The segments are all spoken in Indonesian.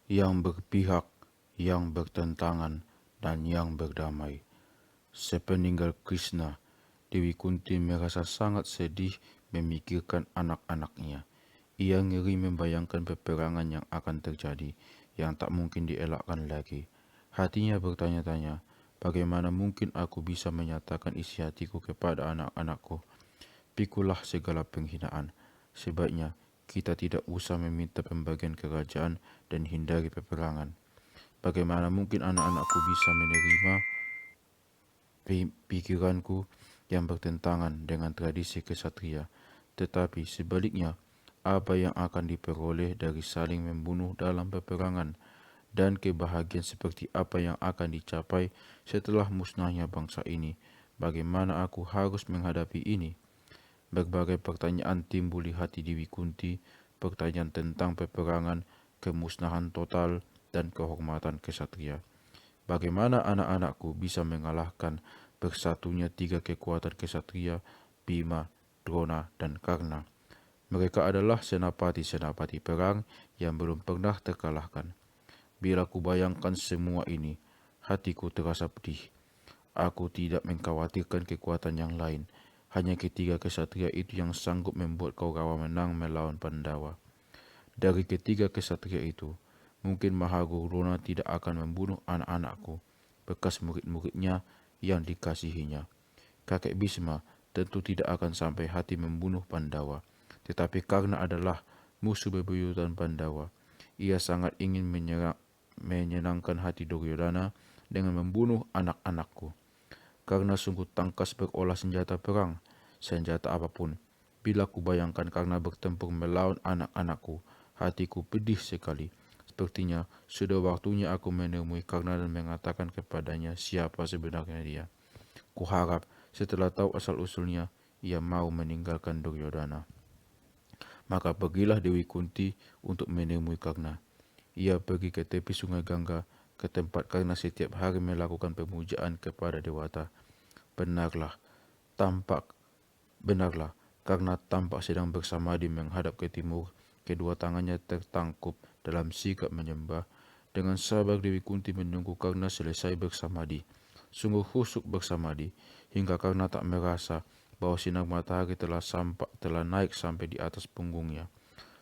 yang berpihak, yang bertentangan, dan yang berdamai. Sepeninggal Krishna, Dewi Kunti merasa sangat sedih memikirkan anak-anaknya. Ia ngeri membayangkan peperangan yang akan terjadi, yang tak mungkin dielakkan lagi. Hatinya bertanya-tanya, bagaimana mungkin aku bisa menyatakan isi hatiku kepada anak-anakku? Pikulah segala penghinaan. Sebaiknya kita tidak usah meminta pembagian kerajaan dan hindari peperangan. Bagaimana mungkin anak-anakku bisa menerima pikiranku yang bertentangan dengan tradisi kesatria? Tetapi sebaliknya, apa yang akan diperoleh dari saling membunuh dalam peperangan, dan kebahagiaan seperti apa yang akan dicapai setelah musnahnya bangsa ini? Bagaimana aku harus menghadapi ini? Berbagai pertanyaan timbul di hati Dewi Kunti, pertanyaan tentang peperangan, kemusnahan total, dan kehormatan kesatria. Bagaimana anak-anakku bisa mengalahkan bersatunya tiga kekuatan kesatria, Bima, Drona, dan Karna? Mereka adalah senapati-senapati perang yang belum pernah terkalahkan. Bila kubayangkan semua ini, hatiku terasa pedih. Aku tidak mengkhawatirkan kekuatan yang lain. Hanya ketiga kesatria itu yang sanggup membuat Kaurawa menang melawan Pandawa. Dari ketiga kesatria itu, mungkin Mahaguru Drona tidak akan membunuh anak-anakku, bekas murid-muridnya yang dikasihinya. Kakek Bisma tentu tidak akan sampai hati membunuh Pandawa, tetapi karena adalah musuh bebuyutan Pandawa, ia sangat ingin menyenangkan hati Duryodhana dengan membunuh anak-anakku. Karena sungguh tangkas berolah senjata perang, senjata apapun. Bila kubayangkan karena bertempur melawan anak-anakku, hatiku pedih sekali. Sepertinya sudah waktunya aku menemui Karna dan mengatakan kepadanya siapa sebenarnya dia. Kuharap setelah tahu asal-usulnya, ia mau meninggalkan Duryodhana. Maka pergilah Dewi Kunti untuk menemui Karna. Ia pergi ke tepi sungai Gangga, ke tempat Karna setiap hari melakukan pemujaan kepada Dewata. Benarlah, tampak, benarlah, karena tampak sedang bersamadi menghadap ke timur, kedua tangannya tertangkup dalam sikap menyembah. Dengan sabar Dewi Kunti menunggu Karna selesai bersamadi. Sungguh khusyuk bersamadi, hingga Karna tak merasa bahwa sinar matahari telah naik sampai di atas punggungnya.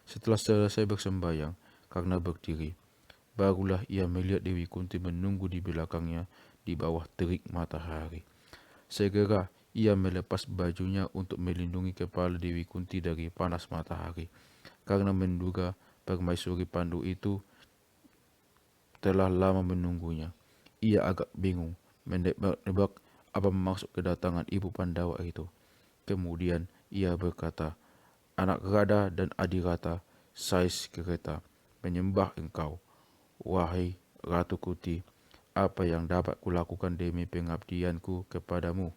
Setelah selesai bersembayang, Karna berdiri. Barulah ia melihat Dewi Kunti menunggu di belakangnya di bawah terik matahari. Segera ia melepas bajunya untuk melindungi kepala Dewi Kunti dari panas matahari. Karena menduga permaisuri Pandu itu telah lama menunggunya. Ia agak bingung menebak apa maksud kedatangan ibu Pandawa itu. Kemudian ia berkata, "Anak Radha dan Adirata, Sais Kereta, menyembah engkau. Wahai Ratu Kuti, apa yang dapat kulakukan demi pengabdianku kepadamu?"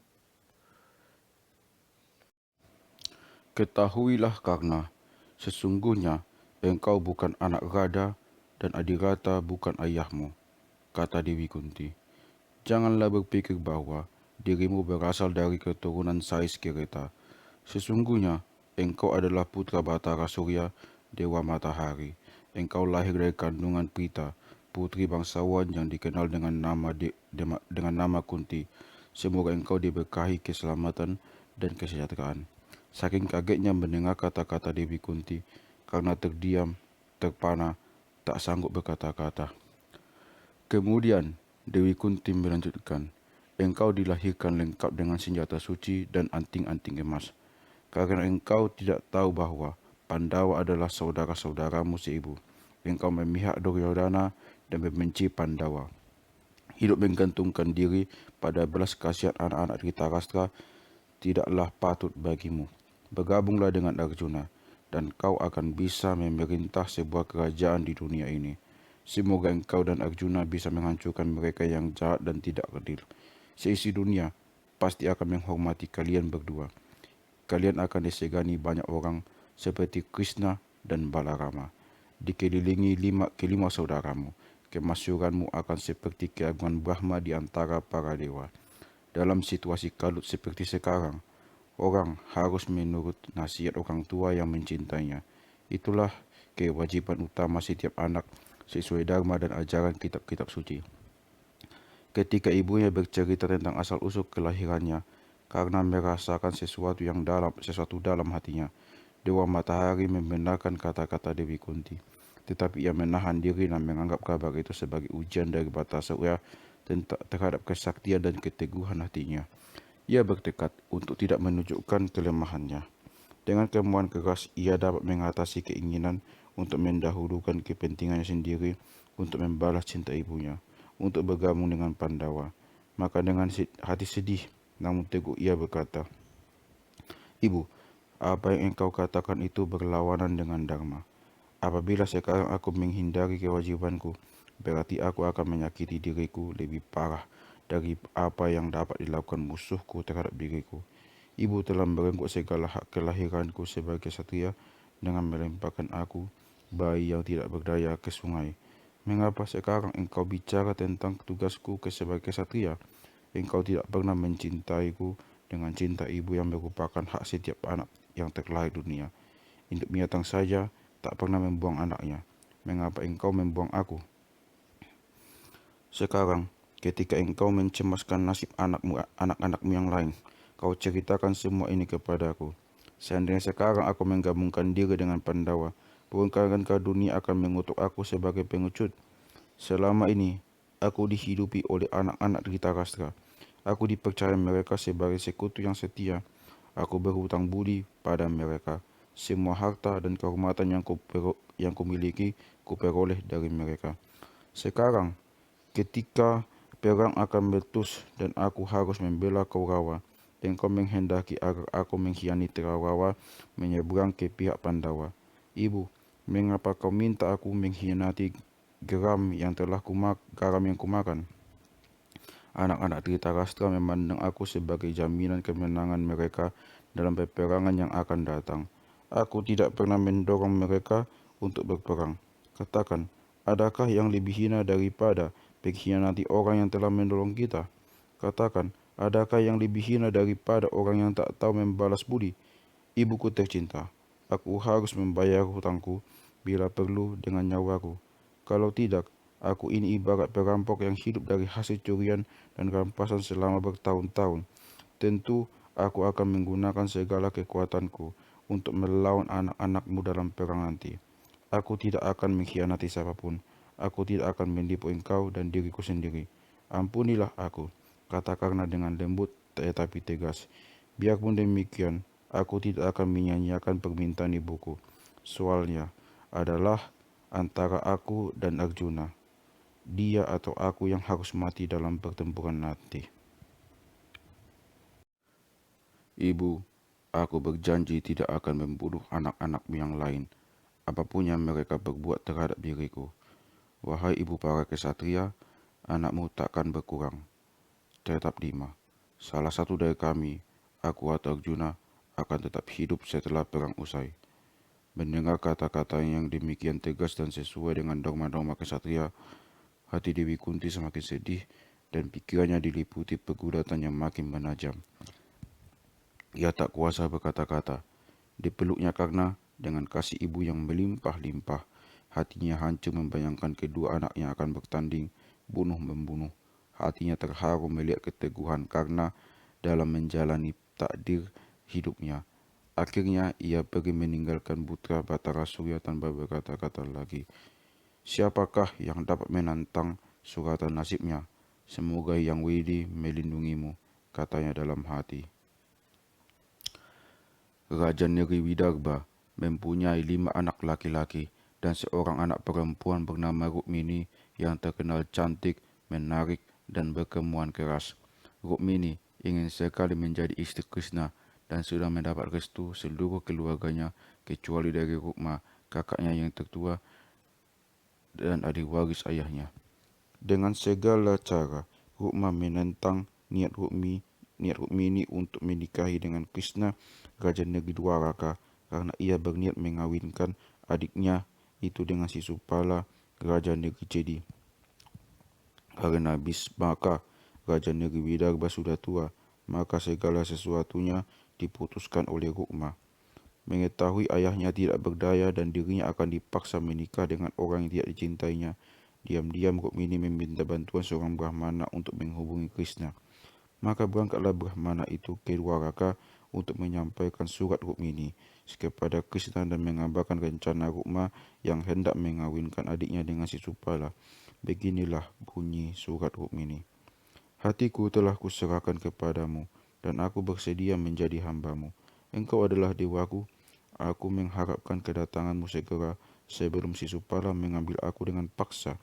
Ketahuilah Karna, sesungguhnya engkau bukan anak Radha dan Adirata bukan ayahmu, kata Dewi Kunti. Janganlah berpikir bahwa dirimu berasal dari keturunan Sais Kereta. Sesungguhnya engkau adalah putra Batara Surya, Dewa Matahari. Engkau lahir dari kandungan Prita, putri bangsawan yang dikenal dengan nama Kunti. Semoga engkau diberkahi keselamatan dan kesejahteraan. Saking kagetnya mendengar kata-kata Dewi Kunti, karena terdiam, terpana, tak sanggup berkata-kata. Kemudian Dewi Kunti melanjutkan, engkau dilahirkan lengkap dengan senjata suci dan anting-anting emas. Karena engkau tidak tahu bahwa Pandawa adalah saudara-saudaramu seibu. Engkau memihak Duryodhana dan membenci Pandawa. Hidup menggantungkan diri pada belas kasihan anak-anak Dhritarashtra tidaklah patut bagimu. Bergabunglah dengan Arjuna, dan kau akan bisa memerintah sebuah kerajaan di dunia ini. Semoga engkau dan Arjuna bisa menghancurkan mereka yang jahat dan tidak adil. Seisi dunia pasti akan menghormati kalian berdua. Kalian akan disegani banyak orang seperti Krishna dan Balarama. Dikelilingi kelima saudaramu, kemasyuranmu akan seperti keagungan Brahma di antara para dewa. Dalam situasi kalut seperti sekarang, orang harus menurut nasihat orang tua yang mencintainya. Itulah kewajiban utama setiap anak sesuai dharma dan ajaran kitab-kitab suci. Ketika ibunya bercerita tentang asal-usul kelahirannya, karena merasakan sesuatu dalam hatinya, Dewa Matahari membenarkan kata-kata Dewi Kunti. Tetapi ia menahan diri dan menganggap kabar itu sebagai ujian dari Batasura terhadap kesaktian dan keteguhan hatinya. Ia bertekad untuk tidak menunjukkan kelemahannya. Dengan kemauan keras, ia dapat mengatasi keinginan untuk mendahulukan kepentingannya sendiri untuk membalas cinta ibunya, untuk bergabung dengan Pandawa. Maka dengan hati sedih namun teguh ia berkata, "Ibu, apa yang engkau katakan itu berlawanan dengan dharma. Apabila sekarang aku menghindari kewajibanku, berarti aku akan menyakiti diriku lebih parah dari apa yang dapat dilakukan musuhku terhadap diriku. Ibu telah merenggut segala hak kelahiranku sebagai satria dengan melemparkan aku, bayi yang tidak berdaya, ke sungai. Mengapa sekarang engkau bicara tentang tugasku sebagai satria? Engkau tidak pernah mencintaiku dengan cinta ibu yang merupakan hak setiap anak yang terlahir dunia. Induk binatang saja tak pernah membuang anaknya. Mengapa engkau membuang aku? Sekarang, ketika engkau mencemaskan nasib anak-anakmu yang lain, kau ceritakan semua ini kepadaku. Seandainya sekarang aku menggabungkan diri dengan Pandawa, bukankah dunia akan mengutuk aku sebagai pengecut? Selama ini, aku dihidupi oleh anak-anak Dhritarashtra. Aku dipercaya mereka sebagai sekutu yang setia. Aku berhutang budi pada mereka. Semua harta dan kehormatan yang kumiliki kuperoleh dari mereka. Sekarang, ketika perang akan meletus dan aku harus membela Kaurawa, engkau menghendaki agar aku mengkhianati Kaurawa menyeberang ke pihak Pandawa. Ibu, mengapa kau minta aku mengkhianati garam yang kumakan? Anak-anak Dhritarashtra memandang aku sebagai jaminan kemenangan mereka dalam peperangan yang akan datang. Aku tidak pernah mendorong mereka untuk berperang. Katakan, adakah yang lebih hina daripada mengkhianati orang yang telah menolong kita? Katakan, adakah yang lebih hina daripada orang yang tak tahu membalas budi? Ibuku tercinta, aku harus membayar hutangku bila perlu dengan nyawaku. Kalau tidak, aku ini ibarat perampok yang hidup dari hasil curian dan rampasan selama bertahun-tahun. Tentu aku akan menggunakan segala kekuatanku untuk melawan anak-anakmu dalam perang nanti. Aku tidak akan mengkhianati siapapun. Aku tidak akan menipu engkau dan diriku sendiri. Ampunilah aku, kata Karna dengan lembut tetapi tegas. Biarpun demikian, aku tidak akan menyanyiakan permintaan ibuku. Soalnya adalah antara aku dan Arjuna. Dia atau aku yang harus mati dalam pertempuran nanti. Ibu, aku berjanji tidak akan membunuh anak-anakmu yang lain, apapun yang mereka berbuat terhadap diriku. Wahai ibu para kesatria, anakmu takkan berkurang. Tetap 5. Salah satu dari kami, aku atau Arjuna, akan tetap hidup setelah perang usai. Mendengar kata-kata yang demikian tegas dan sesuai dengan dogma-dogma kesatria, hati Dewi Kunti semakin sedih dan pikirannya diliputi pergulatan yang makin menajam. Ia tak kuasa berkata-kata. Dipeluknya Karna dengan kasih ibu yang melimpah-limpah. Hatinya hancur membayangkan kedua anaknya akan bertanding bunuh-membunuh. Hatinya terharu melihat keteguhan Karna dalam menjalani takdir hidupnya. Akhirnya ia pergi meninggalkan putra Batara Surya tanpa berkata-kata lagi. Siapakah yang dapat menantang suratan nasibnya? Semoga Yang Widi melindungimu, katanya dalam hati. Raja Negeri Widarbha mempunyai 5 anak laki-laki dan seorang anak perempuan bernama Rukmini yang terkenal cantik, menarik, dan berkemauan keras. Rukmini ingin sekali menjadi istri Krishna dan sudah mendapat restu seluruh keluarganya kecuali dari Rukma, kakaknya yang tertua dan adik waris ayahnya. Dengan segala cara, Rukma menentang niat Rukmini untuk menikahi dengan Krishna, Raja Negeri Dwaraka, karena ia berniat mengawinkan adiknya itu dengan Sisupala, Raja Negeri Cedi. Karena Bismaka, Raja Negeri Widarbha sudah tua, maka segala sesuatunya diputuskan oleh Rukma. mengetahui ayahnya tidak berdaya dan dirinya akan dipaksa menikah dengan orang yang tidak dicintainya. Diam-diam Rukmini meminta bantuan seorang Brahmana untuk menghubungi Krishna. Maka berangkatlah Brahmana itu ke Dwaraka untuk menyampaikan surat Rukmini kepada Krishna dan mengabarkan rencana Rukma yang hendak mengawinkan adiknya dengan Sisupala. Beginilah bunyi surat Rukmini. Hatiku telah kuserahkan kepadamu, dan aku bersedia menjadi hambamu. Engkau adalah dewaku. Aku mengharapkan kedatanganmu segera sebelum Sisupala mengambil aku dengan paksa.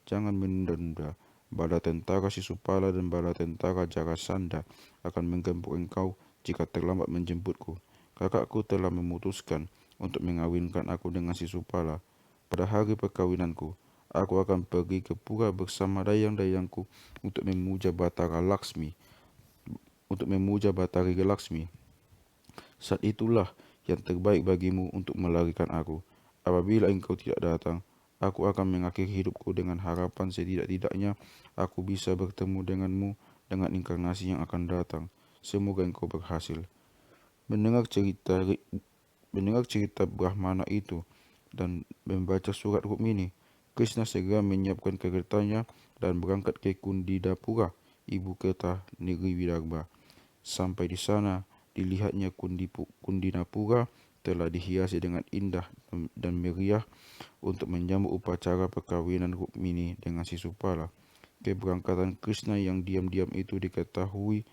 Jangan menunda-nunda. Bala tentara Sisupala dan bala tentara Jarasandha akan menggempur engkau jika terlambat menjemputku. Kakakku telah memutuskan untuk mengawinkan aku dengan Sisupala. Pada hari perkawinanku, aku akan pergi ke pura bersama dayang-dayangku untuk memuja Batari Laksmi. Saat itulah yang terbaik bagimu untuk melarikan aku. Apabila engkau tidak datang, aku akan mengakhiri hidupku dengan harapan setidak-tidaknya aku bisa bertemu denganmu dengan inkarnasi yang akan datang. Semoga engkau berhasil. Mendengar cerita Brahmana itu dan membaca surat Rukmini, Krishna segera menyiapkan keretanya dan berangkat ke Kundidapura, ibu kota negeri Widarbha. Sampai di sana, dilihatnya Kundinapura telah dihiasi dengan indah dan meriah untuk menyambut upacara perkawinan Rukmini dengan Sisupala. Keberangkatan Krishna yang diam-diam itu diketahui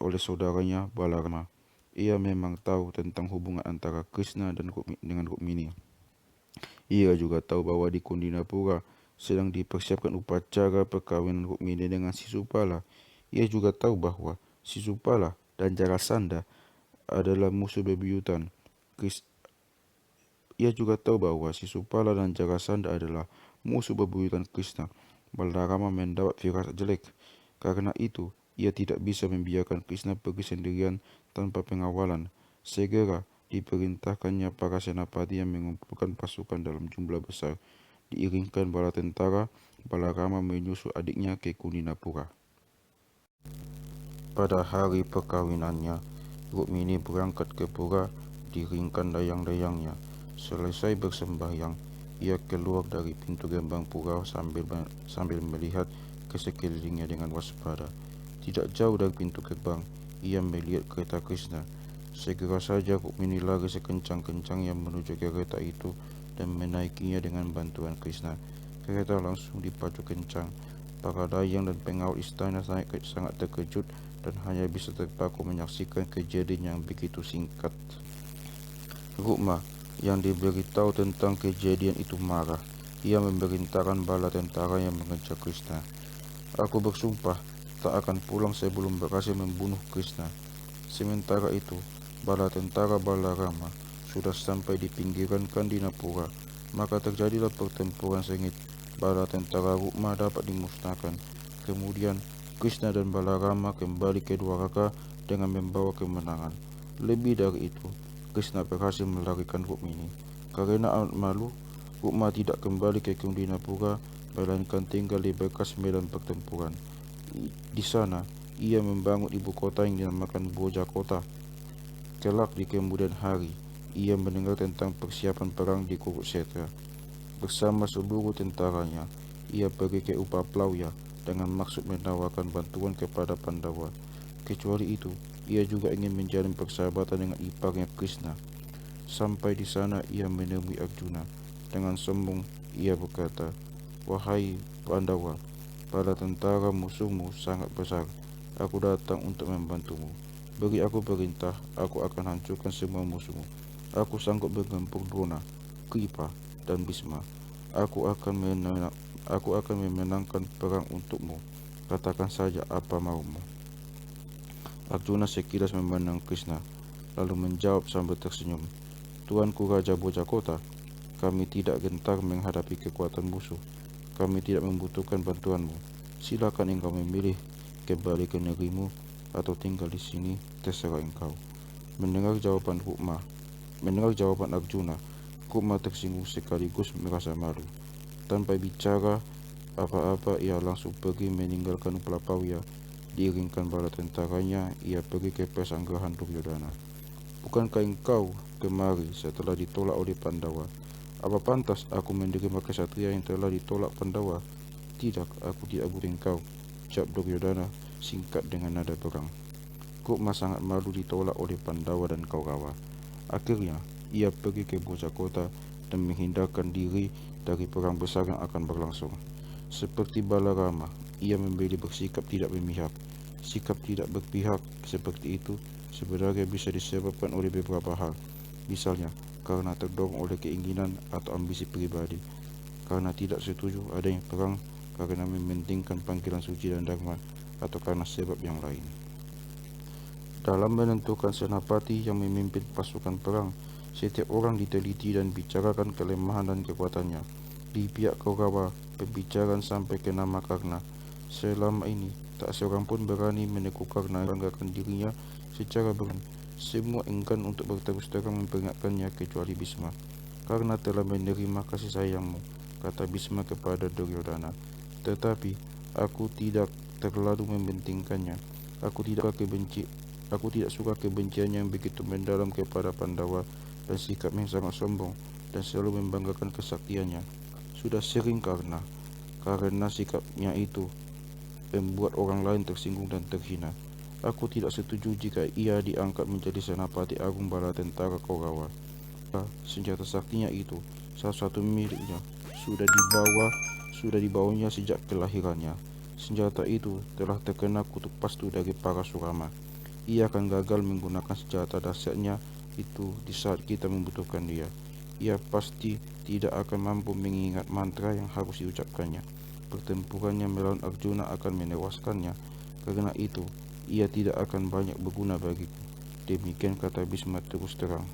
oleh saudaranya Balarama. Ia memang tahu tentang hubungan antara Krishna dengan Rukmini. Ia juga tahu bahwa di Kundinapura sedang dipersiapkan upacara perkawinan Rukmini dengan Sisupala. Ia juga tahu bahwa Sisupala dan Jarasandha adalah musuh bebuyutan. Krishna. Balarama mendapat firasat jelek. Karena itu, ia tidak bisa membiarkan Krishna pergi sendirian tanpa pengawalan. Segera diperintahkannya para senapati yang mengumpulkan pasukan dalam jumlah besar. Diiringkan bala tentara, Balarama menyusul adiknya ke Kundinapura. Pada hari perkawinannya, Rukmini berangkat ke pura diiringkan dayang-dayangnya. Selesai bersembahyang, ia keluar dari pintu gerbang pura sambil melihat ke sekelilingnya dengan waspada. Tidak jauh dari pintu gerbang, ia melihat kereta Krishna. Segera saja Rukmini lari sekencang-kencangnya menuju kereta itu dan menaikinya dengan bantuan Krishna. Kereta langsung dipacu kencang. Para dayang dan pengawal istana sangat terkejut dan hanya bisa terpaku menyaksikan kejadian yang begitu singkat. Rukma yang diberitahu tentang kejadian itu marah. Ia memerintahkan bala tentara yang mengejar Krishna. Aku bersumpah tak akan pulang sebelum berhasil membunuh Krishna. Sementara itu, bala tentara Balarama sudah sampai di pinggiran Kundinapura. Maka terjadilah pertempuran sengit. Bala tentara Rukma dapat dimusnahkan. Kemudian Krishna dan Balarama kembali ke Dwaraka dengan membawa kemenangan. Lebih dari itu, Krishna berhasil melarikan Rukmini. Karena amat malu, Rukma tidak kembali ke Kundinapura, melainkan tinggal di bekas medan pertempuran. Di sana, ia membangun ibu kota yang dinamakan Bojakota. Kelak di kemudian hari, ia mendengar tentang persiapan perang di Kurukshetra. Bersama seluruh tentaranya, ia pergi ke Upaplauya dengan maksud menawarkan bantuan kepada Pandawa. Kecuali itu, ia juga ingin menjalin persahabatan dengan iparnya Krishna. Sampai di sana, ia menemui Arjuna. Dengan sombong, ia berkata, "Wahai Pandawa, pada tentara musuhmu sangat besar. Aku datang untuk membantumu. Beri aku perintah, aku akan hancurkan semua musuhmu. Aku sanggup menggempur Drona, Kripa, dan Bhisma. Aku akan memenangkan perang untukmu. Katakan saja apa maumu." Arjuna sekilas memandang Krishna, lalu menjawab sambil tersenyum, "Tuanku Raja Bojakota, kami tidak gentar menghadapi kekuatan musuh. Kami tidak membutuhkan bantuanmu. Silakan engkau memilih kembali ke negerimu atau tinggal di sini, terserah engkau." Mendengar jawaban Arjuna, Rukma tersinggung sekaligus merasa malu. Tanpa bicara apa-apa, ia langsung pergi meninggalkan Upaplauya. Diiringkan bala tentaranya, ia pergi ke persanggrahan Duryodhana. "Bukankah engkau kemari setelah ditolak oleh Pandawa. Apa pantas aku menerima kesatria yang telah ditolak Pandawa? Tidak, aku tidak butuh engkau, jawab Duryodhana singkat dengan nada berang. Kukma sangat malu ditolak oleh Pandawa dan Kaurawa. Akhirnya, ia pergi ke Kota dan menghindarkan diri dari perang besar yang akan berlangsung. Seperti Balarama, ia memilih bersikap tidak memihak. Sikap tidak berpihak seperti itu sebenarnya bisa disebabkan oleh beberapa hal. Misalnya, karena terdorong oleh keinginan atau ambisi pribadi, karena tidak setuju adanya perang, karena mementingkan panggilan suci dan dharma, atau karena sebab yang lain. Dalam menentukan senapati yang memimpin pasukan perang, setiap orang diteliti dan bicarakan kelemahan dan kekuatannya. Di pihak Kaurawa, pembicaraan sampai ke nama Karna. Selama ini, tak seorang pun berani menegur Karna yang membanggakan dirinya secara berani. Semua enggan untuk berterus terang memperingatkannya kecuali Bhisma. Karna telah menerima kasih sayangmu, kata Bhisma kepada Duryodhana. Tetapi, aku tidak terlalu mementingkannya. Aku tidak suka kebencian yang begitu mendalam kepada Pandawa dan sikap yang sangat sombong dan selalu membanggakan kesaktiannya. Sudah sering karena sikapnya itu membuat orang lain tersinggung dan terhina. Aku tidak setuju jika ia diangkat menjadi senapati agung bala tentara Kaurawa. Senjata saktinya itu, salah satu miliknya, sudah dibawanya sejak kelahirannya. Senjata itu telah terkena kutuk pastu dari para Surama. Ia akan gagal menggunakan senjata dahsyatnya itu di saat kita membutuhkan dia. Ia pasti tidak akan mampu mengingat mantra yang harus diucapkannya. Pertempurannya melawan Arjuna akan menewaskannya. Karena itu, ia tidak akan banyak berguna bagiku. Demikian kata Bhisma terus terang.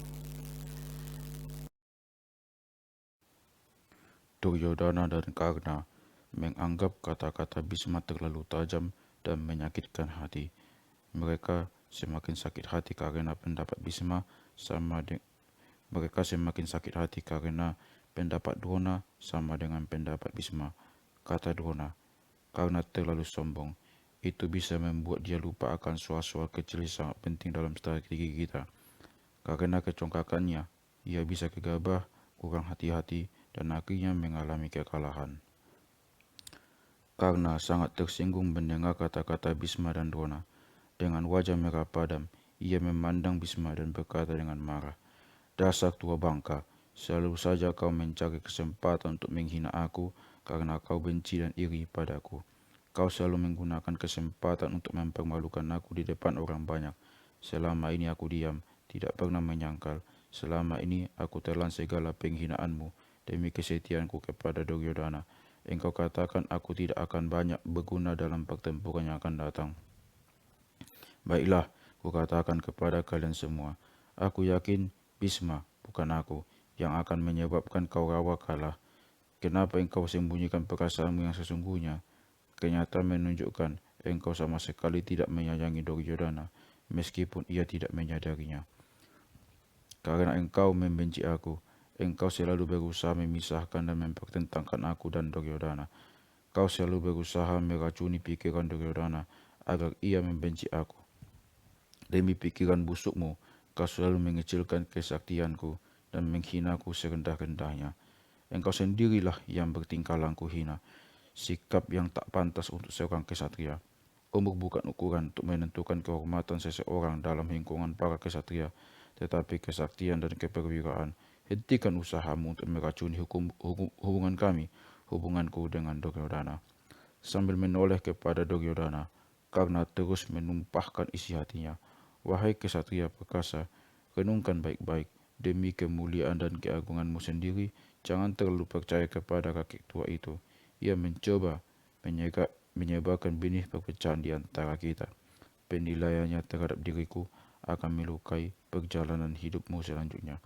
Duryodhana dan Karna menganggap kata-kata Bhisma terlalu tajam dan menyakitkan hati. Mereka semakin sakit hati karena pendapat Bhisma Drona sama dengan pendapat Bhisma. Kata Drona, karena terlalu sombong, itu bisa membuat dia lupa akan soal-soal kecil yang sangat penting dalam strategi kita. Karena kecongkakannya, ia bisa gegabah, kurang hati-hati, dan akhirnya mengalami kekalahan. Karna sangat tersinggung mendengar kata-kata Bhisma dan Drona. Dengan wajah merah padam, ia memandang Bhisma dan berkata dengan marah, "Dasar tua bangka, selalu saja kau mencari kesempatan untuk menghina aku karena kau benci dan iri padaku. Kau selalu menggunakan kesempatan untuk mempermalukan aku di depan orang banyak. Selama ini aku diam, tidak pernah menyangkal. Selama ini aku telan segala penghinaanmu demi kesetiaanku kepada Duryodhana. Engkau katakan aku tidak akan banyak berguna dalam pertempuran yang akan datang. Baiklah, kukatakan kepada kalian semua, aku yakin Bhisma, bukan aku, yang akan menyebabkan Kaurawa kalah. Kenapa engkau sembunyikan perasaanmu yang sesungguhnya? Kenyataan menunjukkan engkau sama sekali tidak menyayangi Duryodhana, meskipun ia tidak menyadarinya. Karena engkau membenci aku, engkau selalu berusaha memisahkan dan mempertentangkan aku dan Duryodhana. Kau selalu berusaha meracuni pikiran Duryodhana agar ia membenci aku. Demi pikiran busukmu, kau selalu mengecilkan kesaktianku dan menghinaku serendah-rendahnya. Engkau sendirilah yang bertingkah laku hina, sikap yang tak pantas untuk seorang kesatria. Umur bukan ukuran untuk menentukan kehormatan seseorang dalam lingkungan para kesatria, tetapi kesaktian dan keperwiraan. Hentikan usahamu untuk meracuni hubunganku dengan Duryodhana. Sambil menoleh kepada Duryodhana, Karna terus menumpahkan isi hatinya. Wahai kesatria perkasa, renungkan baik-baik. Demi kemuliaan dan keagunganmu sendiri, jangan terlalu percaya kepada kakek tua itu. Ia mencoba menyebarkan benih perpecahan di antara kita. Penilaiannya terhadap diriku akan melukai perjalanan hidupmu selanjutnya.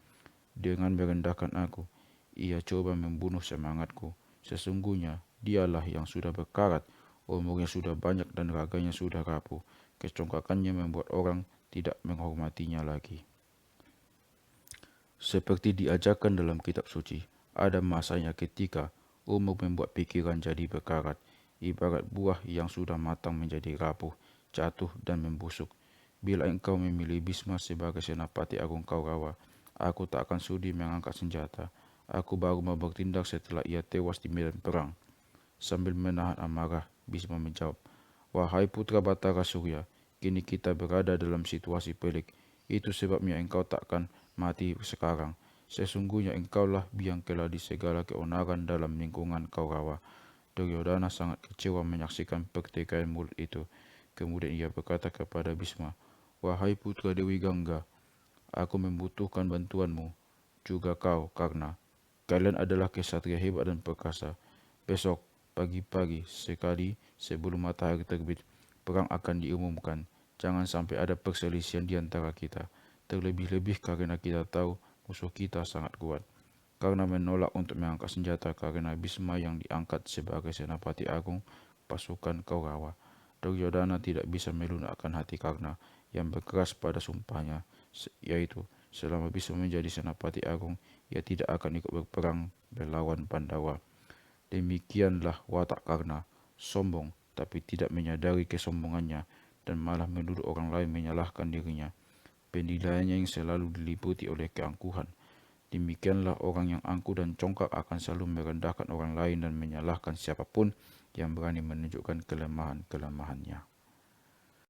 Dengan merendahkan aku, ia coba membunuh semangatku. Sesungguhnya, dialah yang sudah berkarat, umurnya sudah banyak dan raganya sudah rapuh. Kecongkakannya membuat orang tidak menghormatinya lagi. Seperti diajarkan dalam kitab suci, ada masanya ketika umur membuat pikiran jadi berkarat, ibarat buah yang sudah matang menjadi rapuh, jatuh dan membusuk. Bila engkau memilih Bhisma sebagai senapati agung Kaurawa, Aku tak akan sudi mengangkat senjata. Aku baru mau bertindak setelah ia tewas di medan perang. Sambil menahan amarah, Bisma menjawab, "Wahai putra Batara Surya, kini kita berada dalam situasi pelik. Itu sebabnya engkau takkan mati sekarang. Sesungguhnya engkaulah biang keladi segala keonaran dalam lingkungan Kaurawa." Duryodhana sangat kecewa menyaksikan pertikaian mulut itu. Kemudian ia berkata kepada Bisma, "Wahai putra Dewi Gangga, aku membutuhkan bantuanmu. Juga kau, Karna. Kalian adalah kesatria hebat dan perkasa. Besok, pagi-pagi, sekali sebelum matahari terbit, perang akan diumumkan. Jangan sampai ada perselisihan di antara kita. Terlebih-lebih karena kita tahu musuh kita sangat kuat." Karna menolak untuk mengangkat senjata karena Bisma yang diangkat sebagai Senapati Agung pasukan Kaurawa. Duryodhana tidak bisa melunakkan hati Karna yang berkeras pada sumpahnya, yaitu selama Bisma menjadi Senapati Agung, ia tidak akan ikut berperang melawan Pandawa. Demikianlah watak Karna, sombong tapi tidak menyadari kesombongannya dan malah menuduh orang lain menyalahkan dirinya. Penilaiannya yang selalu diliputi oleh keangkuhan. Demikianlah orang yang angkuh dan congkak akan selalu merendahkan orang lain dan menyalahkan siapapun yang berani menunjukkan kelemahan-kelemahannya.